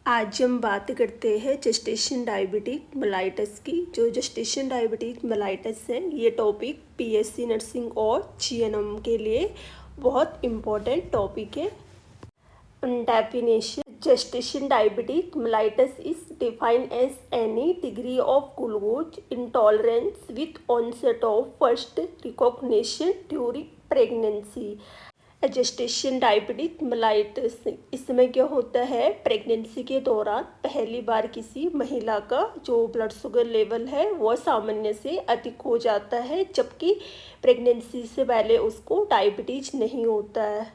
आज हम बात करते हैं जेस्टेशन डायबिटिक मेलाइटस की। जो जेस्टेशन डायबिटिक मेलाइटस है, ये टॉपिक पीएससी नर्सिंग और जीएनएम के लिए बहुत इम्पोर्टेंट टॉपिक है। Definition: gestation diabetic mellitus is defined as any degree of glucose intolerance with onset of first recognition during pregnancy। Gestation diabetic mellitus, इसमें क्या होता है, प्रेगनेंसी के दौरान पहली बार किसी महिला का जो ब्लड शुगर लेवल है वो सामान्य से अधिक हो जाता है, जबकि प्रेगनेंसी से पहले उसको डायबिटीज नहीं होता है।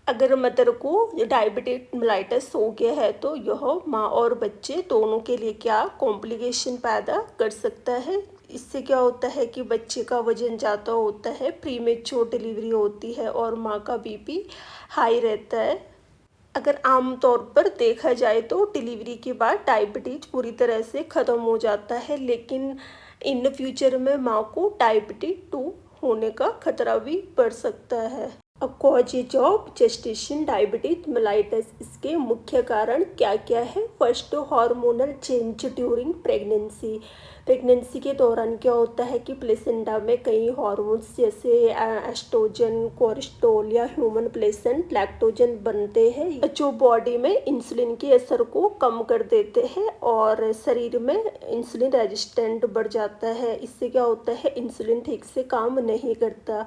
अगर मदर को डायबिटिक मेलाइटस हो गया है तो यह माँ और बच्चे दोनों के लिए क्या कॉम्प्लिकेशन पैदा कर सकता है। इससे क्या होता है कि बच्चे का वजन ज़्यादा होता है, प्रीमेच्योर डिलीवरी होती है और माँ का बीपी हाई रहता है। अगर आम तौर पर देखा जाए तो डिलीवरी के बाद डायबिटीज पूरी तरह से ख़त्म हो जाता है, लेकिन इन फ्यूचर में माँ को डायबिटीज 2 होने का खतरा भी बढ़ सकता है। Causes of gestation diabetic mellitus, इसके मुख्य कारण क्या क्या है। First, hormonal change during pregnancy. Pregnancy के दौरान क्या होता है कि प्लेसेंटा में कई हार्मोन्स जैसे एस्ट्रोजन, कोलेस्ट्रॉल या ह्यूमन प्लेसेंट लैक्टोजन बनते हैं, जो बॉडी में इंसुलिन के असर को कम कर देते हैं और शरीर में इंसुलिन रेजिस्टेंट बढ़ जाता है। इससे क्या होता है, इंसुलिन ठीक से काम नहीं करता।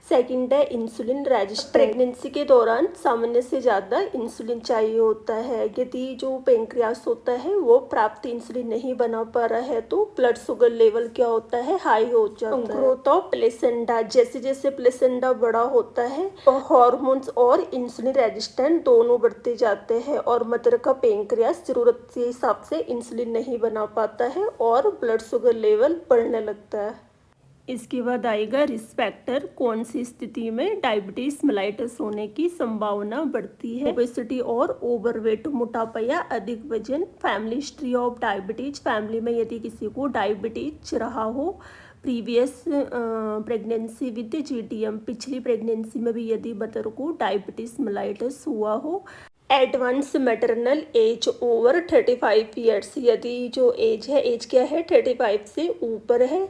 सेकंड है इंसुलिन रेजिस्टेंस। प्रेगनेंसी के दौरान सामान्य से ज़्यादा इंसुलिन चाहिए होता है। यदि जो पेंक्रियास होता है वो प्राप्त इंसुलिन नहीं बना पा रहा है तो ब्लड शुगर लेवल क्या होता है, हाई हो जाता है। ग्रोथ ऑफ प्लेसेंटा, जैसे जैसे प्लेसेंटा बड़ा होता है हार्मोन्स और इंसुलिन रेजिस्टेंट दोनों बढ़ते जाते हैं और मदर का पेंक्रियास जरूरत के हिसाब से इंसुलिन नहीं बना पाता है और ब्लड शुगर लेवल बढ़ने लगता है। इसके बाद आएगा रिस्क फैक्टर। कौन सी स्थिति में डायबिटीज मेलाइटस होने की संभावना बढ़ती है। ओबेसिटी और ओवरवेट, मोटापा या अधिक वजन। Family history of diabetes, family में यदि किसी को डायबिटीज रहा हो, प्रीवियस प्रेगनेंसी विद जीटीएम, पिछली प्रेगनेंसी में भी यदि मदर को डायबिटीज मेलाइटस हुआ हो। Advance maternal age over 35 years, यदि जो एज है, एज क्या है, 35 से ऊपर है।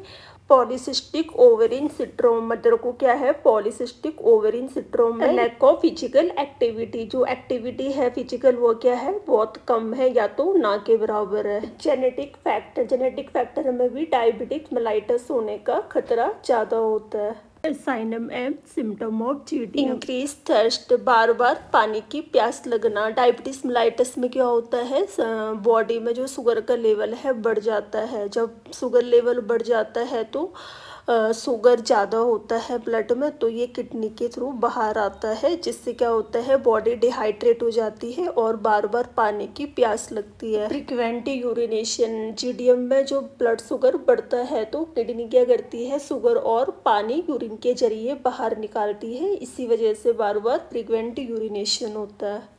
पॉलीसिस्टिक ओवेरिन सिंड्रोम, मदर को क्या है, पॉलीसिस्टिक ओवेरिन सिंड्रोम है। लैक ऑफ फिजिकल एक्टिविटी, जो एक्टिविटी है फिजिकल वो क्या है, बहुत कम है या तो ना के बराबर है। जेनेटिक फैक्टर, जेनेटिक फैक्टर में भी डायबिटिक मेलाइटस होने का खतरा ज़्यादा होता है। Signs and symptom of GTM: increase thirst, बार बार पानी की प्यास लगना। डायबिटीज मेलाइटस में क्या होता है, बॉडी में जो शुगर का लेवल है बढ़ जाता है। जब शुगर लेवल बढ़ जाता है तो शुगर ज़्यादा होता है ब्लड में, तो ये किडनी के थ्रू बाहर आता है, जिससे क्या होता है, बॉडी डिहाइड्रेट हो जाती है और बार बार पानी की प्यास लगती है। फ्रीक्वेंट यूरिनेशन, जीडीएम में जो ब्लड शुगर बढ़ता है तो किडनी क्या करती है, शुगर और पानी यूरिन के जरिए बाहर निकालती है, इसी वजह से बार बार फ्रीक्वेंट यूरिनेशन होता है।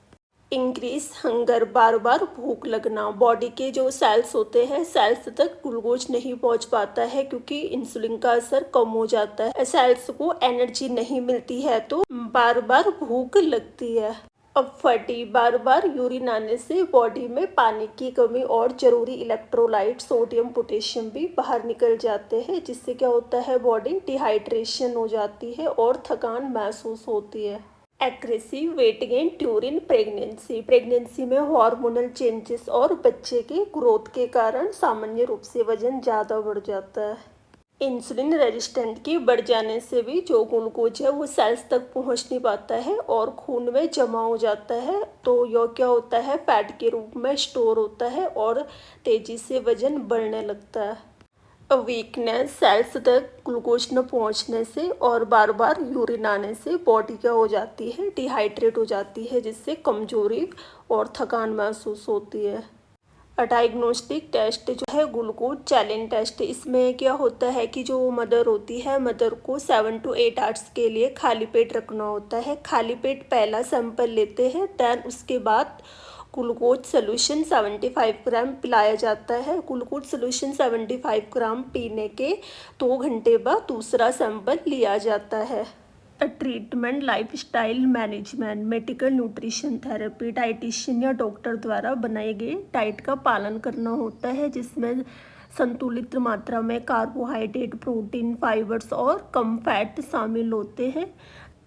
इंक्रीज हंगर, बार बार भूख लगना। बॉडी के जो सेल्स होते हैं, सेल्स तक ग्लूकोज नहीं पहुंच पाता है क्योंकि इंसुलिन का असर कम हो जाता है, सेल्स को एनर्जी नहीं मिलती है तो बार बार भूख लगती है। अब फटी, बार बार यूरिन आने से बॉडी में पानी की कमी और जरूरी इलेक्ट्रोलाइट सोडियम पोटेशियम भी बाहर निकल जाते हैं, जिससे क्या होता है, बॉडी डिहाइड्रेशन हो जाती है और थकान महसूस होती है। Aggressive weight gain during pregnancy, pregnancy में हार्मोनल चेंजेस और बच्चे के ग्रोथ के कारण सामान्य रूप से वजन ज़्यादा बढ़ जाता है। इंसुलिन रेजिस्टेंट के बढ़ जाने से भी जो ग्लूकोज है वो सेल्स तक पहुंच नहीं पाता है और खून में जमा हो जाता है, तो यह क्या होता है, फैट के रूप में स्टोर होता है और तेजी से वजन बढ़ने लगता है। वीकनेस, सेल्स तक ग्लूकोज न पहुंचने से और बार बार यूरिन आने से बॉडी क्या हो जाती है, डिहाइड्रेट हो जाती है, जिससे कमजोरी और थकान महसूस होती है। डायग्नोस्टिक टेस्ट जो है ग्लूकोज चैलेंज टेस्ट, इसमें क्या होता है कि जो मदर होती है, मदर को 7 to 8 आवर्स के लिए खाली पेट रखना होता है। खाली पेट पहला सैंपल लेते हैं, दैन उसके बाद ग्लूकोज सोल्यूशन 75 ग्राम पिलाया जाता है। ग्लूकोज सोल्यूशन 75 ग्राम पीने के 2 घंटे बाद दूसरा सैंपल लिया जाता है। Treatment, lifestyle management, medical nutrition therapy, dietitian या डॉक्टर द्वारा बनाए गए डाइट का पालन करना होता है, जिसमें संतुलित मात्रा में कार्बोहाइड्रेट, प्रोटीन, फाइबर्स और कम फैट शामिल होते हैं।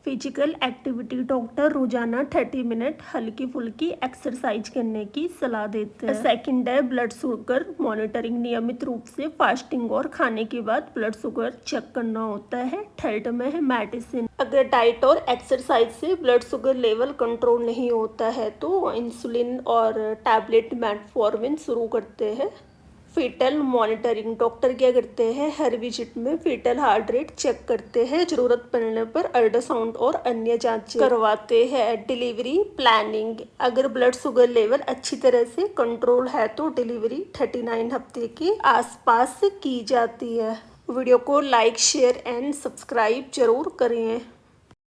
फिजिकल एक्टिविटी, डॉक्टर रोजाना 30 मिनट हल्की फुल्की एक्सरसाइज करने की सलाह देते हैं। सेकंड है ब्लड शुगर मॉनिटरिंग, नियमित रूप से फास्टिंग और खाने के बाद ब्लड शुगर चेक करना होता है। थर्ड में है मेडिसिन, अगर डाइट और एक्सरसाइज से ब्लड शुगर लेवल कंट्रोल नहीं होता है तो इंसुलिन और टैबलेट मेटफॉर्मिन शुरू करते हैं। फीटल मॉनिटरिंग, डॉक्टर क्या करते हैं, हर विजिट में फीटल हार्ट रेट चेक करते हैं, जरूरत पड़ने पर अल्ट्रासाउंड और अन्य जांच करवाते हैं। डिलीवरी प्लानिंग, अगर ब्लड शुगर लेवल अच्छी तरह से कंट्रोल है तो डिलीवरी 39 हफ्ते के आसपास की जाती है। वीडियो को लाइक, शेयर एंड सब्सक्राइब जरूर करें।